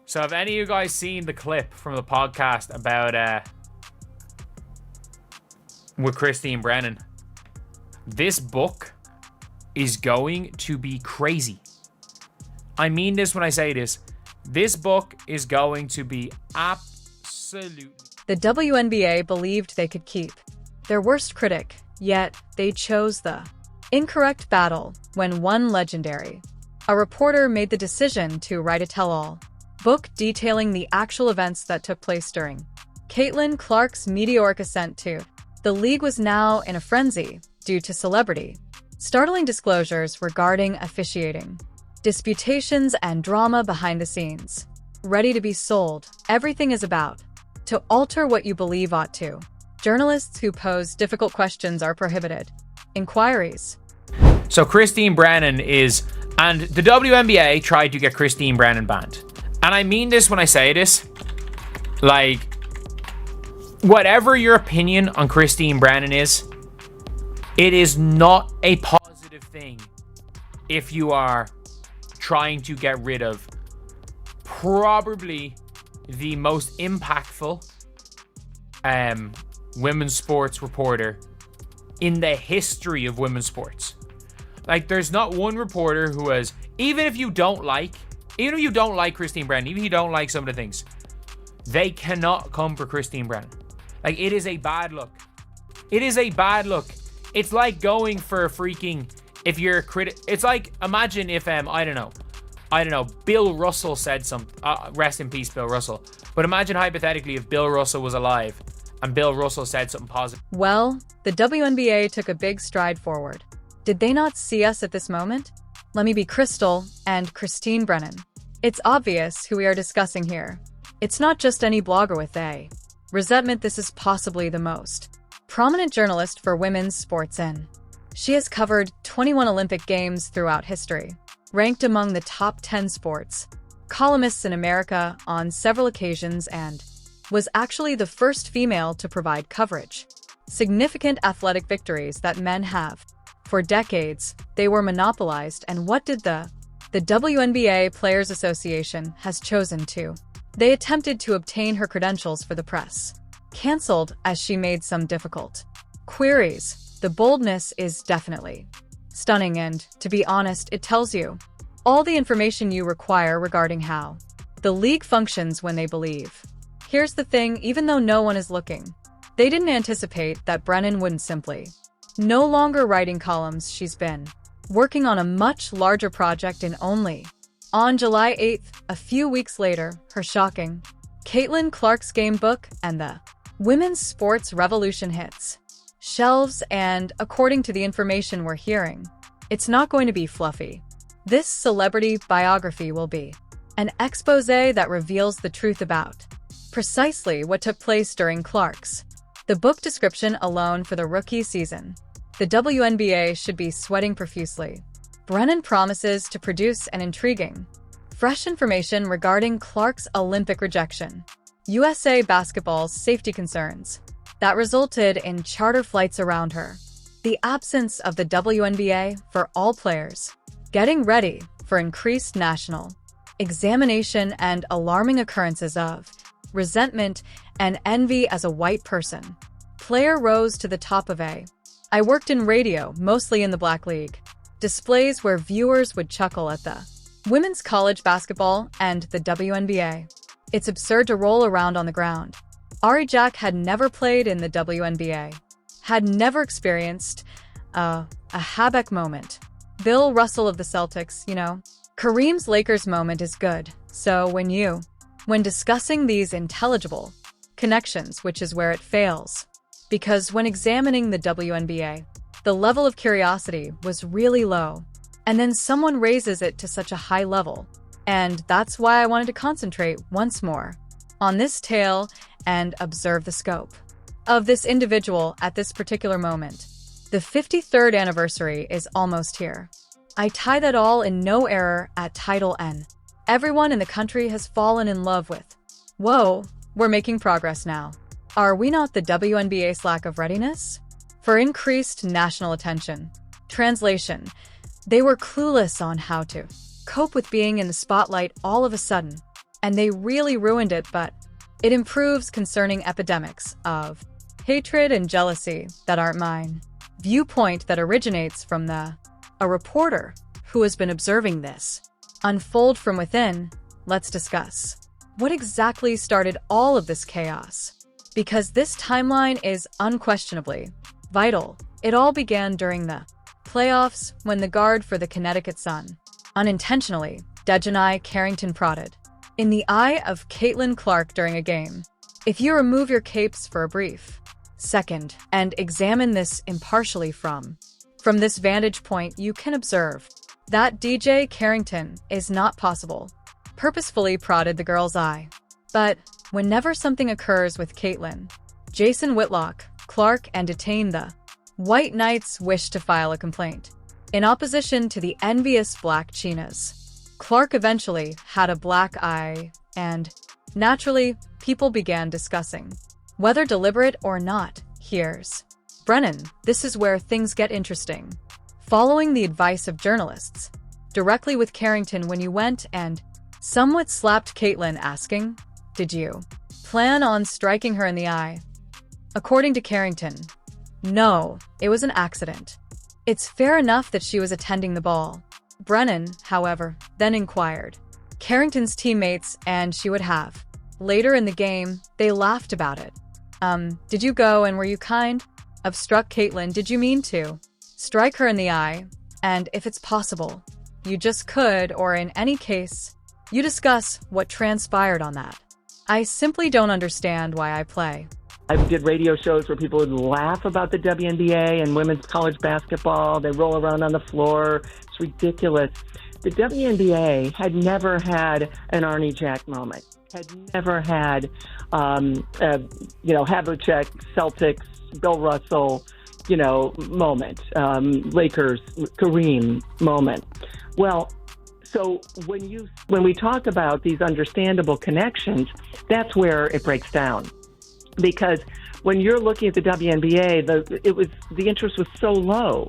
So have any of you guys seen the clip from the podcast about with Christine Brennan? This book is going to be crazy. I mean this when I say this. This book is going to be absolutely... The WNBA believed they could keep their worst critic, yet they chose the incorrect battle when one legendary, a reporter, made the decision to write a tell-all book detailing the actual events that took place during Caitlin Clark's meteoric ascent to the league was now in a frenzy due to celebrity, startling disclosures regarding officiating, disputations, and drama behind the scenes. Ready to be sold, everything is about to alter what you believe ought to. Journalists who pose difficult questions are prohibited. Inquiries. So Christine Brennan and the WNBA tried to get Christine Brennan banned. And I mean this when I say this. Like, whatever your opinion on Christine Brennan is, it is not a positive thing if you are trying to get rid of probably the most impactful women's sports reporter in the history of women's sports. Like, there's not one reporter who has, even if you don't like Christine Brennan, even if you don't like some of the things, they cannot come for Christine Brennan. Like, it is a bad look. It is a bad look. It's like going for a freaking, if you're a critic, it's like, imagine if, I don't know, Bill Russell said something, rest in peace, Bill Russell. But imagine hypothetically if Bill Russell was alive and Bill Russell said something positive. Well, the WNBA took a big stride forward. Did they not see us at this moment? Let me be Crystal and Christine Brennan. It's obvious who we are discussing here. It's not just any blogger with a resentment. This is possibly the most prominent journalist for women's sports in. She has covered 21 Olympic Games throughout history, ranked among the top 10 sports columnists in America on several occasions, and was actually the first female to provide coverage. Significant athletic victories that men have. For decades, they were monopolized, and what did the WNBA Players Association has chosen to? They attempted to obtain her credentials for the press. Cancelled as she made some difficult queries. The boldness is definitely stunning, and, to be honest, it tells you all the information you require regarding how the league functions when they believe. Here's the thing, even though no one is looking, they didn't anticipate that Brennan wouldn't simply no longer writing columns. She's been working on a much larger project in only. On July 8th, a few weeks later, her shocking Caitlin Clark's game book and the Women's Sports Revolution hits shelves, and according to the information we're hearing, it's not going to be fluffy. This celebrity biography will be an expose that reveals the truth about precisely what took place during Clark's the book description alone for the rookie season. The WNBA should be sweating profusely. Brennan promises to produce an intriguing, fresh information regarding Clark's Olympic rejection, USA basketball's safety concerns that resulted in charter flights around her, the absence of the WNBA for all players, getting ready for increased national examination, and alarming occurrences of resentment and envy as a white person. Player rose to the top of a I worked in radio, mostly in the Black League. Displays where viewers would chuckle at the women's college basketball and the WNBA. It's absurd to roll around on the ground. Ari Jack had never played in the WNBA, had never experienced a Habeck moment. Bill Russell of the Celtics, you know. Kareem's Lakers moment is good. So when discussing these intelligible connections, which is where it fails. Because when examining the WNBA, the level of curiosity was really low. And then someone raises it to such a high level. And that's why I wanted to concentrate once more on this tale and observe the scope of this individual at this particular moment. The 53rd anniversary is almost here. I tie that all in no error at Title N. Everyone in the country has fallen in love with. Whoa, we're making progress now. Are we not the WNBA's lack of readiness for increased national attention? Translation: they were clueless on how to cope with being in the spotlight all of a sudden. and they really ruined it, but it improves concerning epidemics of hatred and jealousy that aren't mine. Viewpoint that originates from a reporter who has been observing this unfold from within. Let's discuss what exactly started all of this chaos, because this timeline is unquestionably vital. It all began during the playoffs when the guard for the Connecticut Sun unintentionally, Dejanai Carrington, prodded in the eye of Caitlin Clark during a game. If you remove your capes for a brief second and examine this impartially from this vantage point, you can observe that DJ Carrington is not possible purposefully prodded the girl's eye. But whenever something occurs with Caitlin, Jason Whitlock, Clark, and detain the White Knights wish to file a complaint. In opposition to the envious Black Chinas, Clark eventually had a black eye, and naturally, people began discussing whether deliberate or not. Here's Brennan. This is where things get interesting. Following the advice of journalists, directly with Carrington when you went and somewhat slapped Caitlin, asking, "Did you plan on striking her in the eye?" According to Carrington, no, it was an accident. It's fair enough that she was attending the ball. Brennan, however, then inquired Carrington's teammates, and she would have. Later in the game, they laughed about it. Did you go and were you kind of struck Caitlin? Did you mean to strike her in the eye? And if it's possible, you just could, or in any case, you discuss what transpired on that. I simply don't understand why I play. I did radio shows where people would laugh about the WNBA and women's college basketball. They roll around on the floor. It's ridiculous. The WNBA had never had an Arnie Jack moment, had never had, Havlicek, Celtics, Bill Russell, moment, Lakers, Kareem moment. Well, so when we talk about these understandable connections, that's where it breaks down. Because when you're looking at the WNBA, the interest was so low.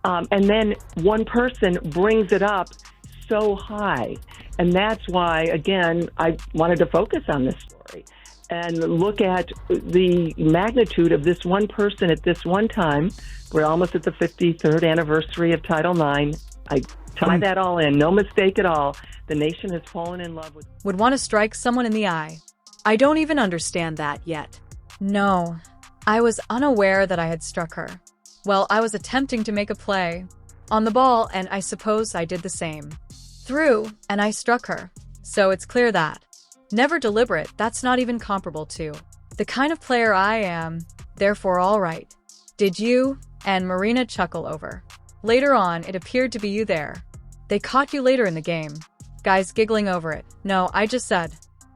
And then one person brings it up so high. And that's why, again, I wanted to focus on this story and look at the magnitude of this one person at this one time. We're almost at the 53rd anniversary of Title IX. I tie that all in, no mistake at all. The nation has fallen in love with... Would want to strike someone in the eye. I don't even understand that yet. No, I was unaware that I had struck her. Well, I was attempting to make a play on the ball, and I suppose I did the same. Threw, and I struck her. So it's clear that never deliberate. That's not even comparable to the kind of player I am. Therefore, all right. Did you and Marina chuckle over? Later on, it appeared to be you there. They caught you later in the game. Guys giggling over it. No, I just said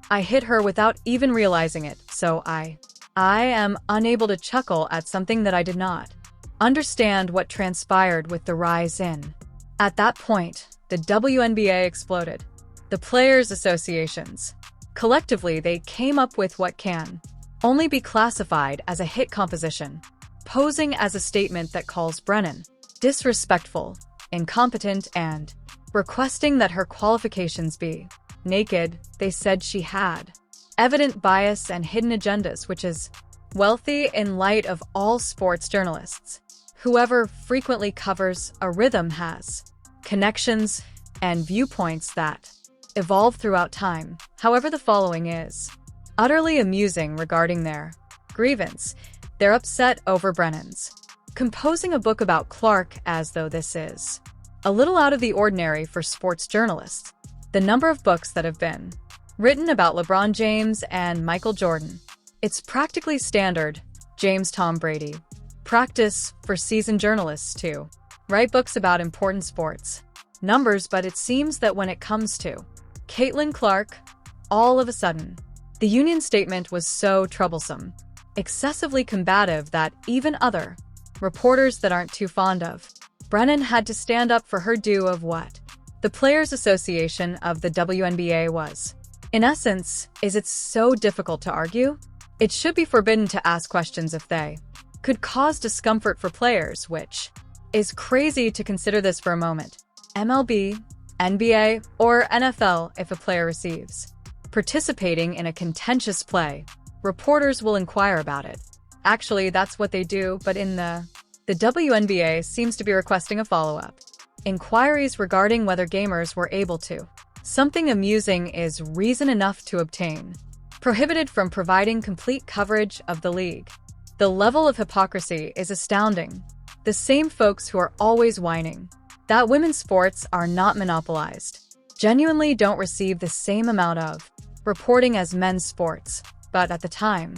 I hit her without even realizing it, so I am unable to chuckle at something that I did not understand what transpired with the rise in. At that point, the WNBA exploded. The players' associations. Collectively, they came up with what can only be classified as a hit composition, posing as a statement that calls Brennan disrespectful, incompetent, and requesting that her qualifications be naked. They said she had evident bias and hidden agendas, which is wealthy in light of all sports journalists. Whoever frequently covers a rhythm has connections and viewpoints that evolve throughout time. However, the following is utterly amusing regarding their grievance. They're upset over Brennan's composing a book about Clark, as though this is a little out of the ordinary for sports journalists. The number of books that have been written about LeBron James and Michael Jordan. It's practically standard. James Tom Brady. Practice for seasoned journalists to write books about important sports numbers, but it seems that when it comes to Caitlin Clark, all of a sudden, the union statement was so troublesome, excessively combative that even other reporters that aren't too fond of Brennan had to stand up for her due of what the Players Association of the WNBA was. In essence, is it so difficult to argue? It should be forbidden to ask questions if they could cause discomfort for players, which is crazy to consider this for a moment. MLB, NBA, or NFL, if a player receives participating in a contentious play. Reporters will inquire about it. Actually, that's what they do, but in the WNBA seems to be requesting a follow-up. Inquiries regarding whether gamers were able to. Something amusing is reason enough to obtain. Prohibited from providing complete coverage of the league. The level of hypocrisy is astounding. The same folks who are always whining that women's sports are not monopolized genuinely don't receive the same amount of reporting as men's sports, but at the time,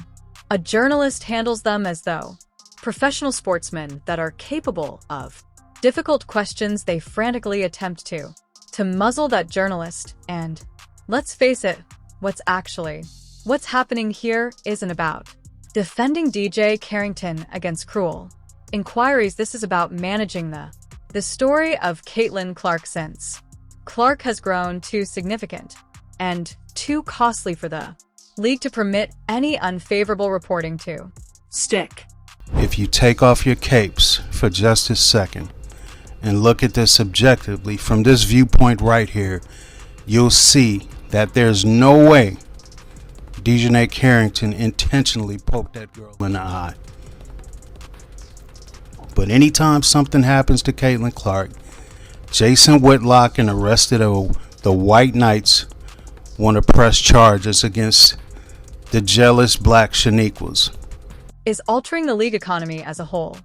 a journalist handles them as though professional sportsmen that are capable of difficult questions. They frantically attempt to muzzle that journalist, and let's face it, what's happening here isn't about defending DJ Carrington against cruel inquiries. This is about managing the story of Caitlin Clark. Since Clark has grown too significant and too costly for the league to permit any unfavorable reporting to stick. If you take off your capes for just a second and look at this objectively from this viewpoint right here, you'll see that there's no way DJ Carrington intentionally poked that girl in the eye. But anytime something happens to Caitlin Clark, Jason Whitlock and the rest of the White Knights want to press charges against the jealous black Shaniquas. Is altering the league economy as a whole.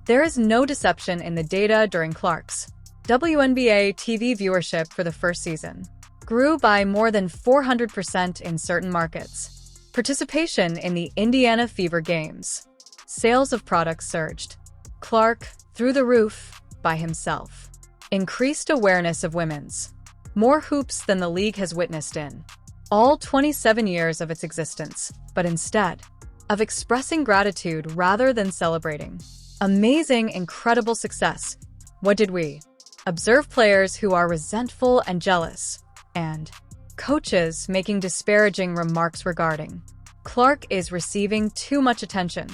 There is no deception in the data during Clark's WNBA TV viewership for the first season grew by more than 400% in certain markets. Participation in the Indiana Fever games. Sales of products surged. Clark, through the roof, by himself. Increased awareness of women's. More hoops than the league has witnessed in all 27 years of its existence, but instead of expressing gratitude rather than celebrating. Amazing, incredible success. What did we observe? Players who are resentful and jealous, and coaches making disparaging remarks regarding Clark is receiving too much attention.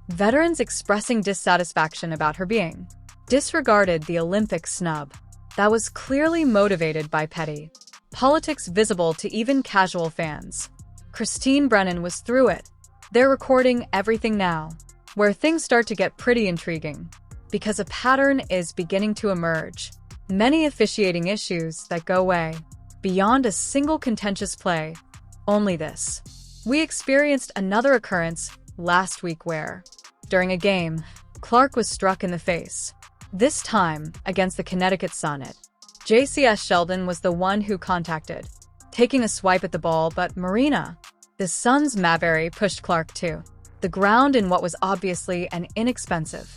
Veterans expressing dissatisfaction about her being disregarded. The Olympic snub that was clearly motivated by petty politics visible to even casual fans. Christine Brennan was through it. They're recording everything now, where things start to get pretty intriguing, because a pattern is beginning to emerge. Many officiating issues that go way beyond a single contentious play. Only this. We experienced another occurrence last week where, during a game, Clark was struck in the face. This time, against the Connecticut Sun. JCS Sheldon was the one who contacted, taking a swipe at the ball, but Marina, the Sun's Mayberry, pushed Clark to the ground in what was obviously an inexpensive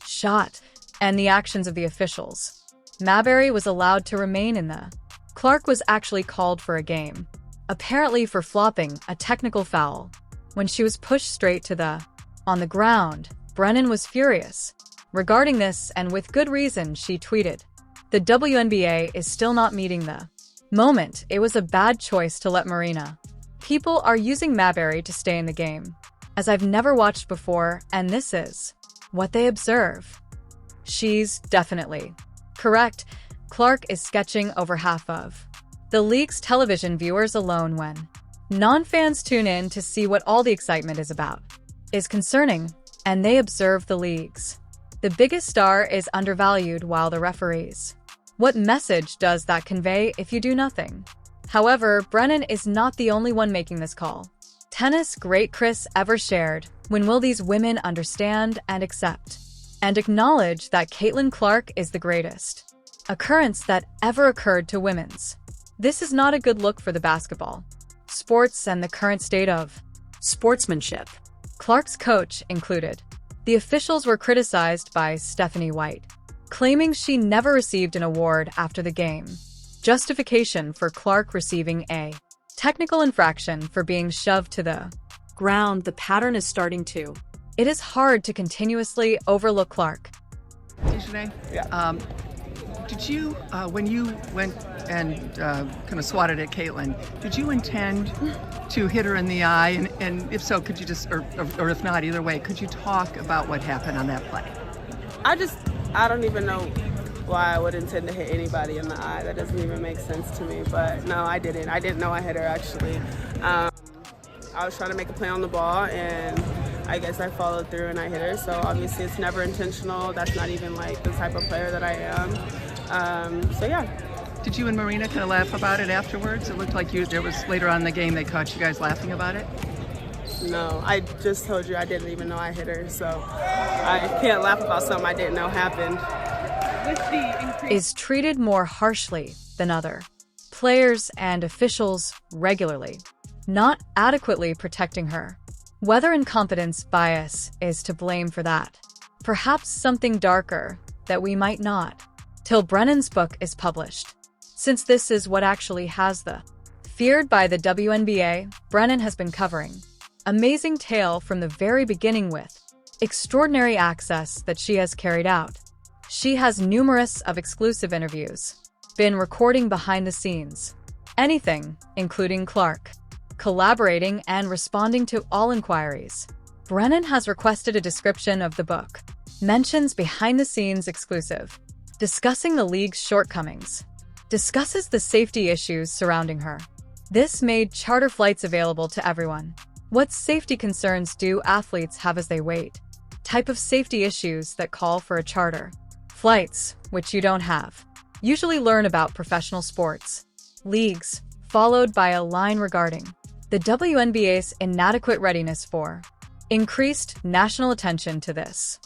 shot, and the actions of the officials. Mayberry was allowed to remain in the. Clark was actually called for a game, apparently for flopping a technical foul. When she was pushed straight to the. On the ground, Brennan was furious. Regarding this, and with good reason, she tweeted, "The WNBA is still not meeting the moment. It was a bad choice to let Marina. People are using Mayberry to stay in the game, as I've never watched before, and this is what they observe." She's definitely correct. Clark is sketching over half of the league's television viewers alone. When non-fans tune in to see what all the excitement is about, is concerning, and they observe the leagues. The biggest star is undervalued while the referees. What message does that convey if you do nothing? However, Brennan is not the only one making this call. Tennis great Chris Evers shared, "When will these women understand and accept and acknowledge that Caitlin Clark is the greatest occurrence that ever occurred to women's?" This is not a good look for the basketball, sports, and the current state of sportsmanship. Clark's coach included. The officials were criticized by Stephanie White, claiming she never received an award after the game. Justification for Clark receiving a technical infraction for being shoved to the ground. The pattern is starting to. It is hard to continuously overlook Clark. DJ, did you, when you went and kind of swatted at Caitlin, did you intend to hit her in the eye? And if so, could you just, or if not, either way, could you talk about what happened on that play? I don't even know why I would intend to hit anybody in the eye. That doesn't even make sense to me. But no, I didn't. I didn't know I hit her, actually. I was trying to make a play on the ball, and I guess I followed through and I hit her. So obviously it's never intentional. That's not even like the type of player that I am. So yeah. Did you and Marina kind of laugh about it afterwards? It looked like there was later on in the game they caught you guys laughing about it. No, I just told you I didn't even know I hit her, so I can't laugh about something I didn't know happened. Is treated more harshly than other players and officials regularly, not adequately protecting her. Whether incompetence bias is to blame for that. Perhaps something darker that we might not, till Brennan's book is published. Since this is what actually has the feared by the WNBA, Brennan has been covering amazing tale from the very beginning with extraordinary access that she has carried out. She has numerous of exclusive interviews, been recording behind the scenes, anything, including Clark, collaborating and responding to all inquiries. Brennan has requested a description of the book, mentions behind-the-scenes exclusive, discussing the league's shortcomings, discusses the safety issues surrounding her. This made charter flights available to everyone. What safety concerns do athletes have as they wait? Type of safety issues that call for a charter. Flights, which you don't have. Usually learn about professional sports. Leagues, followed by a line regarding the WNBA's inadequate readiness for increased national attention to this.